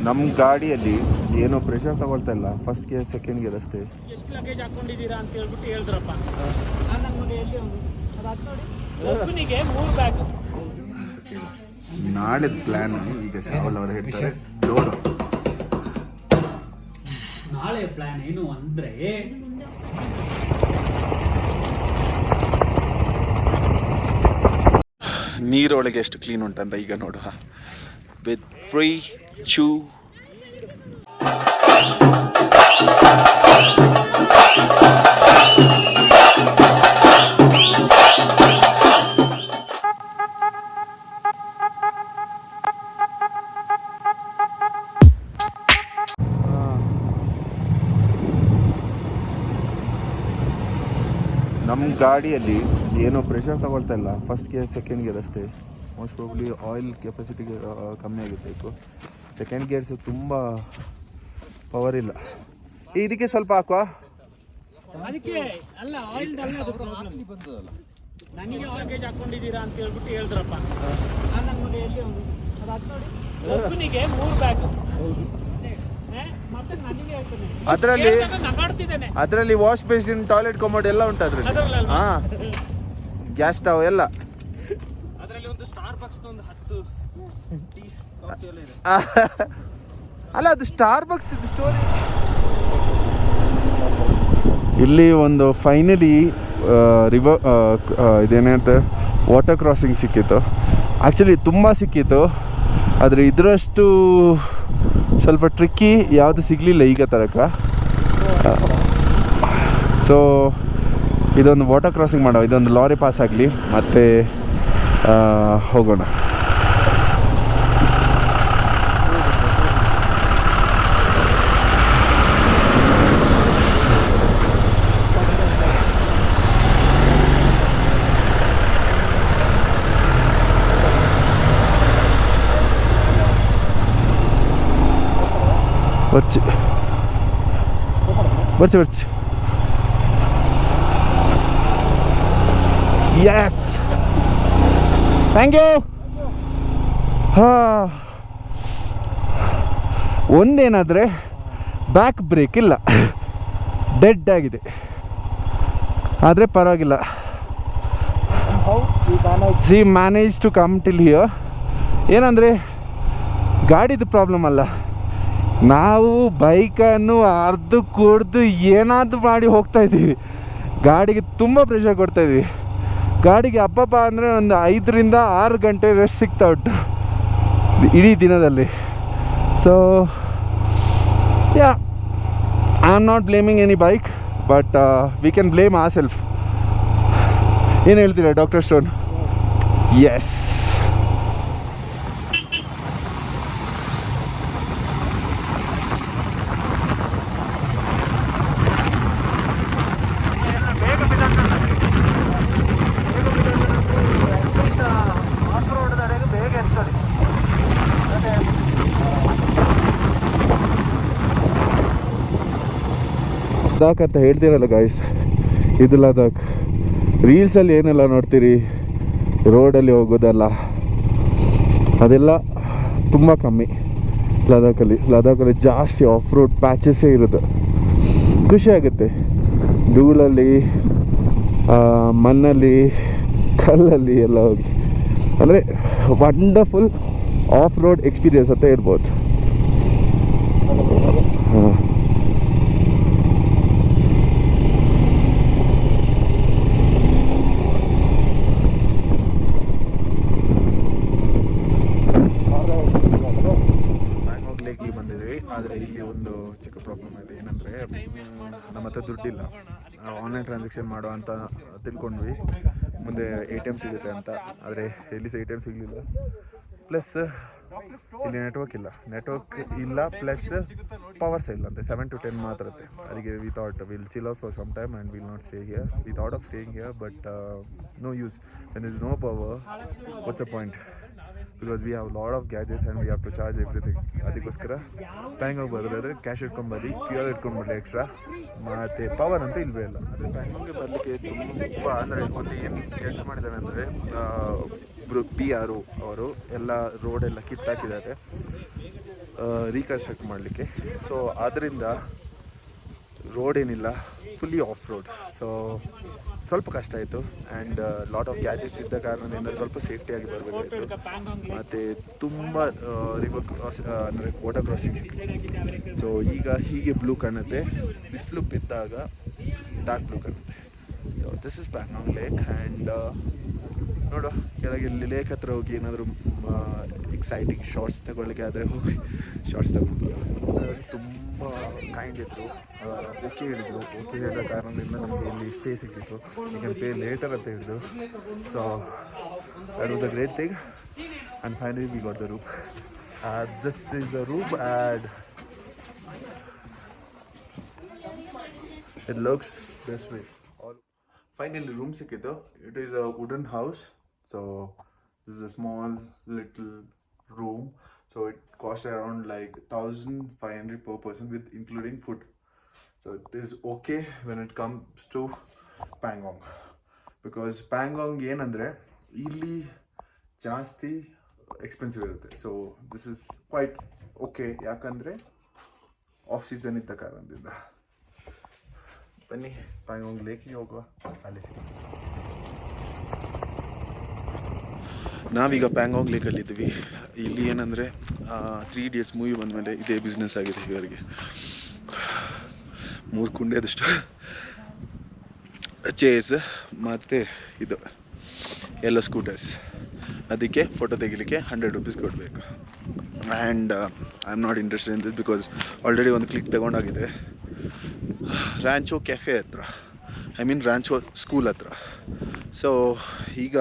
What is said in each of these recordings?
ನಮ್ಮ ಗಾಡಿಯಲ್ಲಿ ಏನೋ ಪ್ರೆಷರ್ ತಗೊಳ್ತಾ ಇಲ್ಲ, ಫಸ್ಟ್ ಗೇರ್ ಸೆಕೆಂಡ್ ಗೇರ್ ಅಷ್ಟೇ. ಎಷ್ಟು ಲಗೇಜ್ ಹಾಕೊಂಡಿದ್ದೀರಾ ಅಂತ ಹೇಳ್ಬಿಟ್ಟು ಹೇಳಿದ್ರಪ್ಪ. ನನ್ನ ಮಗ ಎಲ್ಲಿ ಅವನು ಅದು ಹಾಕಿ ನೋಡಿ, ಒಬ್ಬನಿಗೆ 3 ಬ್ಯಾಗ್. ನಾಳೆದ ಪ್ಲ್ಯಾನ್ ಈಗ ಶಾವಲ್ ಅವರು ಹೇಳ್ತಾರೆ ಡೋರ್. ನಾಳೆ ಪ್ಲ್ಯಾನ್ ಏನು ಅಂದರೆ ನೀರೊಳಗೆ ಎಷ್ಟು ಕ್ಲೀನ್ ಉಂಟಂತ ಈಗ ನೋಡುವ. ವಿತ್ ಫ್ರೀ ಚೂ ನಮ್ಮ ಗಾಡಿಯಲ್ಲಿ ಏನೋ ಪ್ರೆಷರ್ ತಗೊಳ್ತಾ ಇಲ್ಲ, ಫಸ್ಟ್ ಗೇರ್ ಸೆಕೆಂಡ್ ಗೇರ್ ಅಷ್ಟೇ. ಮೋಸ್ಟ್ ಪ್ರಾಬ್ಲಿ ಆಯಿಲ್ ಕೆಪಾಸಿಟಿಗೆ ಕಮ್ಮಿ ಆಗಿರಬೇಕು. ಸೆಕೆಂಡ್ ಗೇರ್ಸ್ ತುಂಬ ಪವರ್ ಇಲ್ಲ. ಇದಕ್ಕೆ ಸ್ವಲ್ಪ ಹಾಕುವ. ಅದಕ್ಕೆ ಅಲ್ಲ, ಆಯಿಲ್ ನನಗೆ ಲಗೇಜ್ ಹಾಕೊಂಡಿದ್ದೀರಾ ಅಂತ ಹೇಳ್ಬಿಟ್ಟು ಹೇಳಿದ್ರಪ್ಪ. ನನ್ನ ಮಗ ಎಲ್ಲಿ ಅವನು ಅದು ಹಾಕಿ ನೋಡಿ, ಒಬ್ಬನಿಗೆ 3 ಬ್ಯಾಗ್. ಅದರಲ್ಲಿ ವಾಶ್ ಬೇಸಿನ್, ಟಾಯ್ಲೆಟ್ ಕಮೋಡ್ ಎಲ್ಲ ಉಂಟು ಅದರಲ್ಲಿ. ಹಾಂ, ಗ್ಯಾಸ್ ಸ್ಟವ್ ಎಲ್ಲ. ಅದರಲ್ಲಿ ಒಂದು ಸ್ಟಾರ್ಬಕ್ಸ್ ಒಂದು 10 ಅಲ್ಲ, ಅದು ಸ್ಟಾರ್ಬಕ್ಸ್ ಸ್ಟೋರಿ. ಇಲ್ಲಿ ಒಂದು ಫೈನಲಿ ರಿವರ್ ಇದೇನಂತ ವಾಟರ್ ಕ್ರಾಸಿಂಗ್ ಸಿಕ್ಕಿತ್ತು. ಆ್ಯಕ್ಚುಲಿ ತುಂಬ ಸಿಕ್ಕಿತ್ತು, ಆದರೆ ಇದರಷ್ಟು ಸ್ವಲ್ಪ ಟ್ರಿಕ್ಕಿ ಯಾವುದು ಸಿಗಲಿಲ್ಲ ಈಗ ತನಕ. ಸೊ ಇದೊಂದು ವಾಟರ್ ಕ್ರಾಸಿಂಗ್ ಮಾಡೋ, ಇದೊಂದು ಲಾರಿ ಪಾಸ್ ಆಗಲಿ ಮತ್ತು ಹೋಗೋಣ. ಬರ್ಚಿ ಬರ್ಚಿ ಬರ್ಚಿ. Yes, thank you. ಹಾಂ, ಒಂದೇನಾದರೆ ಬ್ಯಾಕ್ ಬ್ರೇಕ್ ಇಲ್ಲ, ಡೆಡ್ ಆಗಿದೆ. ಆದರೆ ಪರವಾಗಿಲ್ಲ. See manage to come till here. ಏನಂದರೆ ಗಾಡಿದು ಪ್ರಾಬ್ಲಮ್ ಅಲ್ಲ, ನಾವು ಬೈಕನ್ನು ಅರ್ಧ ಕುಡ್ದು ಏನಾದರೂ ಮಾಡಿ ಹೋಗ್ತಾಯಿದ್ದೀವಿ. ಗಾಡಿಗೆ ತುಂಬ ಪ್ರೆಷರ್ ಕೊಡ್ತಾಯಿದ್ವಿ. ಗಾಡಿಗೆ ಹಬ್ಬ ಅಂದರೆ ಒಂದು 5 ರಿಂದ 6 ಗಂಟೆ ರೆಸ್ಟ್ ಸಿಗ್ತಾ ಉಂಟು ಇಡೀ ದಿನದಲ್ಲಿ. So yeah, I am not blaming any bike, but we can blame our self. ಏನು ಹೇಳ್ತೀರಾ ಡಾಕ್ಟರ್ ಸ್ಟೋನ್? ಎಸ್. ಲದಾಖ್ ಅಂತ ಹೇಳ್ತೀರಲ್ಲ ಗಾಯ್ಸ್, ಇದು ಲದಾಖ್. ರೀಲ್ಸಲ್ಲಿ ಏನೆಲ್ಲ ನೋಡ್ತೀರಿ, ರೋಡಲ್ಲಿ ಹೋಗೋದಲ್ಲ, ಅದೆಲ್ಲ ತುಂಬ ಕಮ್ಮಿ ಲದಾಖಲ್ಲಿ ಜಾಸ್ತಿ ಆಫ್ ರೋಡ್ ಪ್ಯಾಚಸ್ಸೇ ಇರೋದು. ಖುಷಿ ಆಗುತ್ತೆ ಧೂಳಲ್ಲಿ, ಮಣ್ಣಲ್ಲಿ, ಕಲ್ಲಲ್ಲಿ ಎಲ್ಲ ಹೋಗಿ. ಅಂದರೆ ವಂಡರ್ಫುಲ್ ಆಫ್ ರೋಡ್ ಎಕ್ಸ್ಪೀರಿಯನ್ಸ್ ಅಂತ ಹೇಳ್ಬೋದು. ಹಾಂ, ಪ್ಯಾಂಗಾಂಗ್ ಲೇಕಿಗೆ ಬಂದಿದ್ವಿ. ಆದರೆ ಇಲ್ಲಿ ಒಂದು ಚಿಕ್ಕ ಪ್ರಾಬ್ಲಮ್ ಇದೆ. ಏನಂದರೆ ನಮ್ಮ ಹತ್ರ ದುಡ್ಡಿಲ್ಲ. ಆನ್ಲೈನ್ ಟ್ರಾನ್ಸಾಕ್ಷನ್ ಮಾಡೋ ಅಂತ ತಿಳ್ಕೊಂಡ್ವಿ, ಮುಂದೆ ATM ಸಿಗುತ್ತೆ ಅಂತ. ಆದರೆ ಎಲ್ಲಿ ಸಹ ATM ಸಿಗಲಿಲ್ಲ. ಪ್ಲಸ್ ಇಲ್ಲಿ ನೆಟ್ವರ್ಕ್ ಇಲ್ಲ, ಪ್ಲಸ್ ಪವರ್ ಸಹ ಇಲ್ಲ ಅಂತೆ. 7 to 10 ಮಾತ್ರ ಇರುತ್ತೆ. ಅದಕ್ಕೆ we thought will chill out for some time and will not stay here. We thought of staying here, but no use. When is no power, what's a point? Because we have lot of gadgets and we have to charge everything. ಅದಕ್ಕೋಸ್ಕರ ಪ್ಯಾಂಗಾಂಗ್ ಬರೋದಾದರೆ cash ಇಟ್ಕೊಂಬರ್ರಿ, fuel ಇಟ್ಕೊಂಡ್ಬರ್ಲಿ extra, ಮತ್ತು power ಅಂತೂ ಇಲ್ಲವೇ ಇಲ್ಲ. ಪ್ಯಾಂಗಾಂಗ್ಗೆ ಬರಲಿಕ್ಕೆ ತುಂಬ ಅಂದರೆ ಒಂದು ಏನು ಕೆಲಸ ಮಾಡಿದ್ದಾರೆ ಅಂದರೆ, ಒಬ್ಬರು PR ಅವರು ಎಲ್ಲ ರೋಡೆಲ್ಲ ಕಿತ್ತಾಕಿದ್ದಾರೆ. ರೀಕನ್ಸ್ಟ್ರಕ್ಟ್ ಮಾಡಲಿಕ್ಕೆ. ಸೊ ಆದ್ದರಿಂದ ರೋಡ್ ಏನಿಲ್ಲ, ಫುಲ್ಲಿ ಆಫ್ ರೋಡ್. ಸೊ ಸ್ವಲ್ಪ ಕಷ್ಟ ಆಯಿತು. ಆ್ಯಂಡ್ ಲಾಟ್ ಆಫ್ ಗ್ಯಾಜೆಟ್ಸ್ ಇದ್ದ ಕಾರಣದಿಂದ ಸ್ವಲ್ಪ ಸೇಫ್ಟಿಯಾಗಿ ಬರಬೇಕಾಯಿತು. ಮತ್ತು ತುಂಬ ರಿವರ್ ಕ್ರಾಸ್ ಅಂದರೆ ವಾಟರ್ ಕ್ರಾಸಿಂಗ್. ಸೊ ಈಗ ಹೀಗೆ ಬ್ಲೂ ಕಾಣುತ್ತೆ, ಬಿಸಿಲು ಬಿದ್ದಾಗ ಡಾರ್ಕ್ ಬ್ಲೂ ಕಾಣುತ್ತೆ. So this is Pangong lake. And ನೋಡು, ಕೆಳಗೆ ಲೇಕ್ ಹತ್ರ ಹೋಗಿ ಏನಾದರೂ ಎಕ್ಸೈಟಿಂಗ್ ಶಾರ್ಟ್ಸ್ ತಗೊಳ್ಳಿಕ್ಕೆ ಆದರೆ ಹೋಗಿ ಶಾರ್ಟ್ಸ್ ತಗೊಳ್ತಾರೆ. ತುಂಬ ಕೈಂಡ್ ಇದ್ದರು. ಓಕೆ ಹೇಳಿದರು. ಓಕೆ ಹೇಳಿದ ಕಾರಣದಿಂದ ನಮಗೆ ಇಲ್ಲಿ ಸ್ಟೇ ಸಿಕ್ಕಿತ್ತು. ಯು ಕ್ಯಾನ್ ಪೇ ಲೇಟರ್ ಅಂತ ಹೇಳಿದ್ರು. So that was a great thing. And finally we got the room. This is the room and it looks this way. Finally room ಸಿಕ್ಕಿತ್ತು. It is a wooden house. So this is a small little room. So it cost around like 1,500 per person with including food. So it is okay when it comes to Pangong, because Pangong ಏನಂದರೆ ಇಲ್ಲಿ ಜಾಸ್ತಿ expensive ಇರುತ್ತೆ. So this is quite okay, ಯಾಕಂದರೆ off season ಇದ್ದ ಕಾರಣದಿಂದ. ಬನ್ನಿ ಪ್ಯಾಂಗಾಂಗ್ ಲೇಕಿಗೆ ಹೋಗುವ, ಅಲ್ಲಿ ಸಿಗೋಣ. ನಾವೀಗ ಪ್ಯಾಂಗಾಂಗ್ ಲೇಕಲ್ಲಿದ್ದೀವಿ. ಇಲ್ಲಿ ಏನಂದರೆ 3 Idiots ಮೂವಿ ಬಂದಮೇಲೆ ಇದೇ ಬಿಸ್ನೆಸ್ ಆಗಿದೆ ಇವರಿಗೆ. 3 ಕುಂಡೆದಷ್ಟು ಚೇಸ್ ಮತ್ತು ಇದು ಎಲ್ಲೋ ಸ್ಕೂಟರ್ಸ್. ಅದಕ್ಕೆ ಫೋಟೋ ತೆಗಿಲಿಕ್ಕೆ 100 rupees ಕೊಡಬೇಕು. And I am not interested in this because already ಒಂದು ಕ್ಲಿಕ್ ತೊಗೊಂಡಾಗಿದೆ. ರ್ಯಾಂಚೋ ಕೆಫೆ ಹತ್ರ, ಐ ಮೀನ್ ರ್ಯಾಂಚೋ ಸ್ಕೂಲ್ ಹತ್ರ. ಸೊ ಈಗ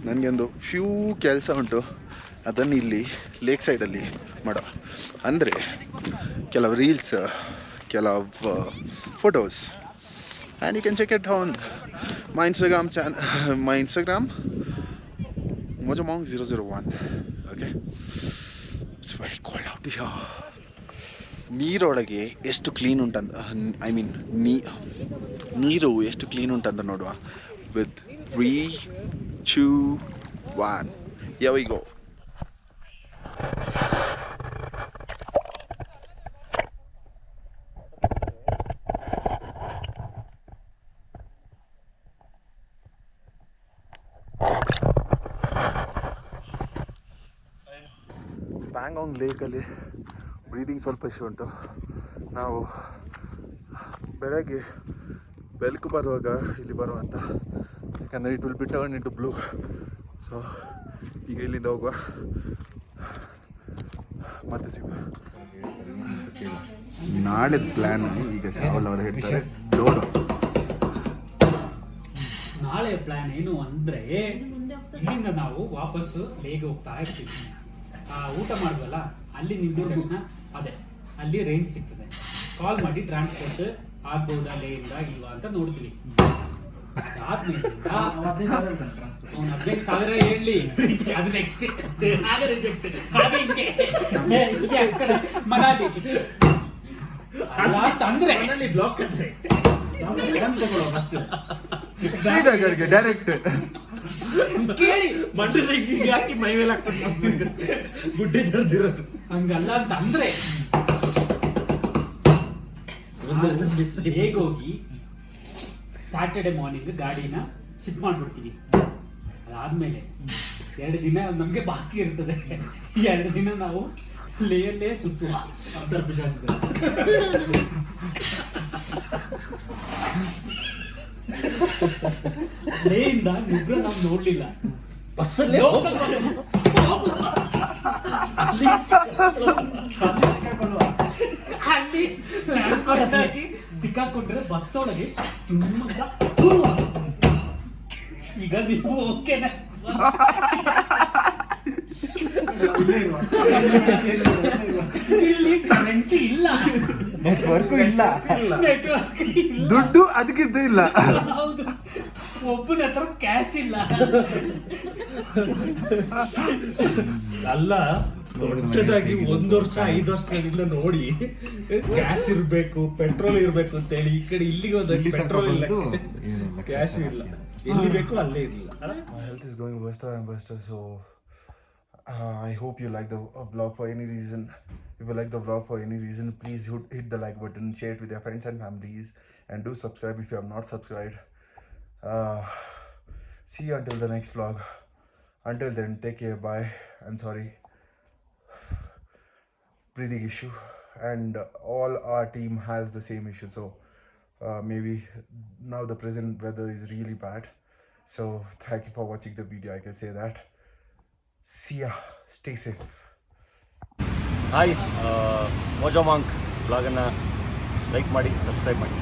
ನನಗೆ ಒಂದು ಫ್ಯೂ ಕೆಲಸ ಉಂಟು, ಅದನ್ನು ಇಲ್ಲಿ ಲೇಕ್ ಸೈಡಲ್ಲಿ ಮಾಡೋ. ಅಂದರೆ ಕೆಲವು ರೀಲ್ಸ್, ಕೆಲವು photos. And you can check it on my Instagram mojamong001. Okay, it's very cold out here. ನೀರೊಳಗೆ ಎಷ್ಟು ಕ್ಲೀನ್ ಉಂಟಂತ, ಐ ಮೀನ್ ನೀರು ಎಷ್ಟು ಕ್ಲೀನ್ ಉಂಟಂತ ನೋಡುವ. With 3, 2, 1, here we go. Pangong ಲೇಕಲ್ಲಿ ಬ್ರೀದಿಂಗ್ ಸ್ವಲ್ಪ ಇಶ್ಯೂ ಉಂಟು. ನಾವು ಬೆಳಗ್ಗೆ ಬೆಳಕು ಬರುವಾಗ ಇಲ್ಲಿ ಬರುವಂಥ, ಯಾಕಂದರೆ it will be turn into blue. So ಈಗ ಇಲ್ಲಿಂದ ಹೋಗುವ, ಮತ್ತೆ ಸಿಗುವ. ನಾಳೆದ ಪ್ಲ್ಯಾನ್ ಈಗ ಶಾವಲ್ ಅವರು ಹೇಳ್ತಾರೆ. ಡೋರ್ ನಾಳೆ ಪ್ಲಾನ್ ಏನು ಅಂದರೆ, ಇಲ್ಲಿಂದ ನಾವು ವಾಪಸ್ಸು ಲೇಗೆ ಹೋಗ್ತಾ ಇರ್ತೀವಿ. ಊಟ ಮಾಡುವಲ್ಲ, ಅಲ್ಲಿ ನಿಂತಿದ ತಕ್ಷಣ ಅದೇ ಅಲ್ಲಿ ರೇಂಜ್ ಸಿಗ್ತದೆ. ಕಾಲ್ ಮಾಡಿ ಟ್ರಾನ್ಸ್ಪೋರ್ಟ್ ಆಗ್ಬೋದಾ ಲೇಯಿಂದ ಇಲ್ವಾ ಅಂತ ನೋಡ್ತೀವಿ. ಅದಾದ್ಮೇಲೆ 15,000 ಹೇಳಿ, ಅದು ನೆಕ್ಸ್ಟ್ ಮನಾಲಿ ಅಲ್ಲ ಅಂತಂದ್ರೆ ಬ್ಲಾಕ್ ಅಂದ್ರೆ ಶ್ರೀನಗರ್ಗೆ ಡೈರೆಕ್ಟ್ ಕೇಳಿ ಮಂಡ್ಯದಾಗ ಹಾಕಿ ಮೈ ಮೇಲೆ ಹಾಕೊಂಡು ಗುಡ್ಡೆ ಜರ್ದಿರೋದು ಹಂಗಲ್ಲ ಅಂತ ಅಂದ್ರೆ ಹೇಗೋಗಿ ಸ್ಯಾಟರ್ಡೆ ಮಾರ್ನಿಂಗ್ ಗಾಡಿನ ಶಿಫ್ಟ್ ಮಾಡ್ಬಿಡ್ತೀವಿ. ಅದಾದ್ಮೇಲೆ 2 ದಿನ ನಮ್ಗೆ ಬಾಕಿ ಇರ್ತದೆ. 2 ದಿನ ನಾವು ಲೇಯಲ್ಲೇ ಸುತ್ತುವ. ಲೇಯಿಂದ ನಿಬ್ರ ನಾವು ನೋಡ್ಲಿಲ್ಲ. ಬಸ್ಸಲ್ಲೇ ಅಲ್ಲಿ ಸಿಕ್ಕಾಕೊಂಡ್ರೆ ಬಸ್ ಒಳಗೆ ಈಗ ನೀವು ಓಕೆನಾ? ಇಲ್ಲಿ ಕರೆಂಟ್ ಇಲ್ಲ, ನೆಟ್ವರ್ಕು ಇಲ್ಲ, ನೆಟ್ವರ್ಕ್ ಇಲ್ಲ, ದುಡ್ಡು ಅದಕ್ಕಿದ್ದು ಇಲ್ಲ. ಹೌದು, ಒಬ್ಬನ ಹತ್ರ ಕ್ಯಾಶ್ ಇಲ್ಲ. ಅಲ್ಲ, ದೊಡ್ಡದಾಗಿ 1 ವರ್ಷ 5 ವರ್ಷದಿಂದ ನೋಡಿ ಕ್ಯಾಶ್ ಇರ್ಬೇಕು, ಪೆಟ್ರೋಲ್ ಇರ್ಬೇಕು ಅಂತ ಹೇಳಿ ಈ ಕಡೆ ಇಲ್ಲಿಗೆ ಹೋದಾಗ ಪೆಟ್ರೋಲ್ ಇಲ್ಲ, ಕ್ಯಾಶ್ ಇಲ್ಲ, ಎಲ್ಲಿ ಬೇಕು ಅಲ್ಲೇ ಇರಲಿಲ್ಲ. My health is going worse and worse, so I hope you like the vlog for any reason. If you like the vlog for any reason, please hit the like button, share it with your friends and families, and do subscribe if you have not subscribed. See you until the next vlog. Until then, take care. Bye. I'm sorry, breathing issue, and all our team has the same issue. So maybe now the present weather is really bad. So thank you for watching the video. I can say that. See ya. Stay safe. Hi Mojo Monk ಬ್ಲಾಗನ್ನು like ಮಾಡಿ subscribe ಮಾಡಿ